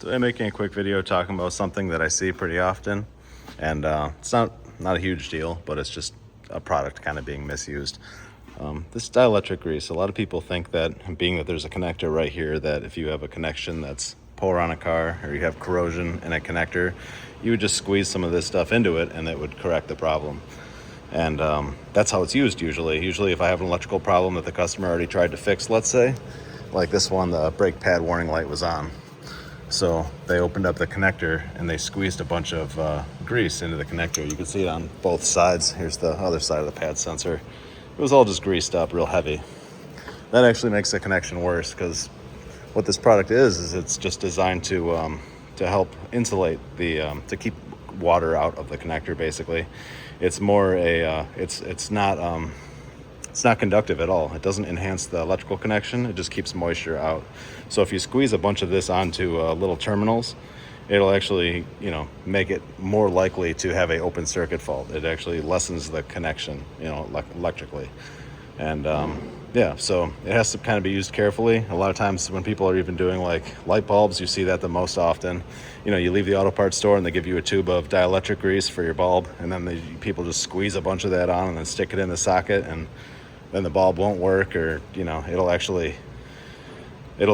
Today I'm making a quick video talking about something that I see pretty often, and it's not a huge deal, but it's just a product kind of being misused. This dielectric grease, a lot of people think that, being that there's a connector right here, that if you have a connection that's poor on a car or you have corrosion in a connector, you would just squeeze some of this stuff into it and it would correct the problem. And that's how it's used usually. Usually if I have an electrical problem that the customer already tried to fix, let's say, like this one, the brake pad warning light was on. So they opened up the connector and they squeezed a bunch of grease into the connector. You can see it on both sides. Here's the other side of the pad sensor. It was all just greased up real heavy. That actually makes the connection worse, because what this product is it's just designed to help insulate the to keep water out of the connector. Basically, it's more a it's not conductive at all. It doesn't enhance the electrical connection. It just keeps moisture out. So if you squeeze a bunch of this onto little terminals, it'll actually, make it more likely to have a open circuit fault. It actually lessens the connection, electrically. And yeah, so it has to kind of be used carefully. A lot of times when people are even doing like light bulbs, you see that the most often. You leave the auto parts store and they give you a tube of dielectric grease for your bulb, and then people just squeeze a bunch of that on and then stick it in the socket, and then the bulb won't work, or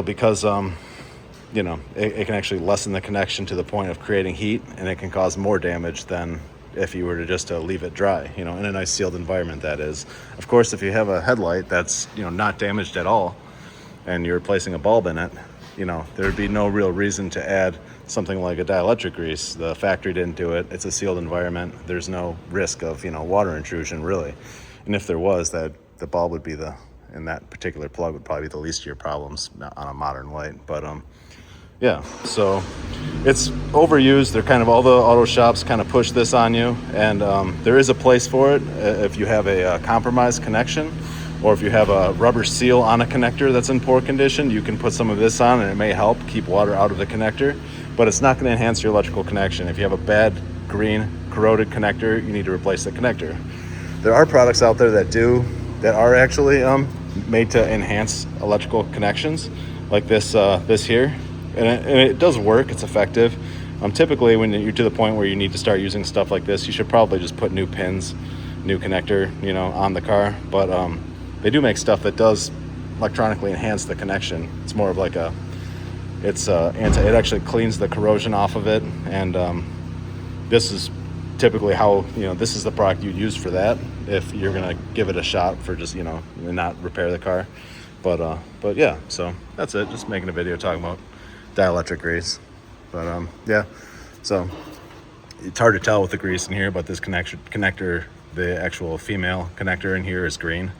because it can actually lessen the connection to the point of creating heat, and it can cause more damage than if you were to just leave it dry, in a nice sealed environment, that is. Of course, if you have a headlight that's not damaged at all and you're replacing a bulb in it, there'd be no real reason to add something like a dielectric grease. The factory didn't do it. It's a sealed environment. There's no risk of water intrusion, really. And if there was, that the bulb would be and that particular plug would probably be the least of your problems on a modern light. But yeah, so it's overused. They're kind of, all the auto shops kind of push this on you, and there is a place for it if you have a compromised connection, or if you have a rubber seal on a connector that's in poor condition. You can put some of this on and it may help keep water out of the connector, but it's not going to enhance your electrical connection. If you have a bad green corroded connector, you need to replace the connector. There are products out there that are actually made to enhance electrical connections, like this here, and it does work. It's effective. Typically, when you're to the point where you need to start using stuff like this, you should probably just put new pins, new connector, on the car. But they do make stuff that does electronically enhance the connection. It's more of like it actually cleans the corrosion off of it, and this is typically how, this is the product you'd use for that if you're gonna give it a shot for just, and not repair the car. But yeah, so that's it. Just making a video talking about dielectric grease. But yeah, so it's hard to tell with the grease in here, but this connector, the actual female connector in here, is green.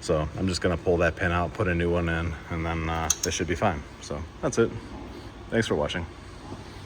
So I'm just gonna pull that pin out, put a new one in, and then this should be fine. So that's it. Thanks for watching.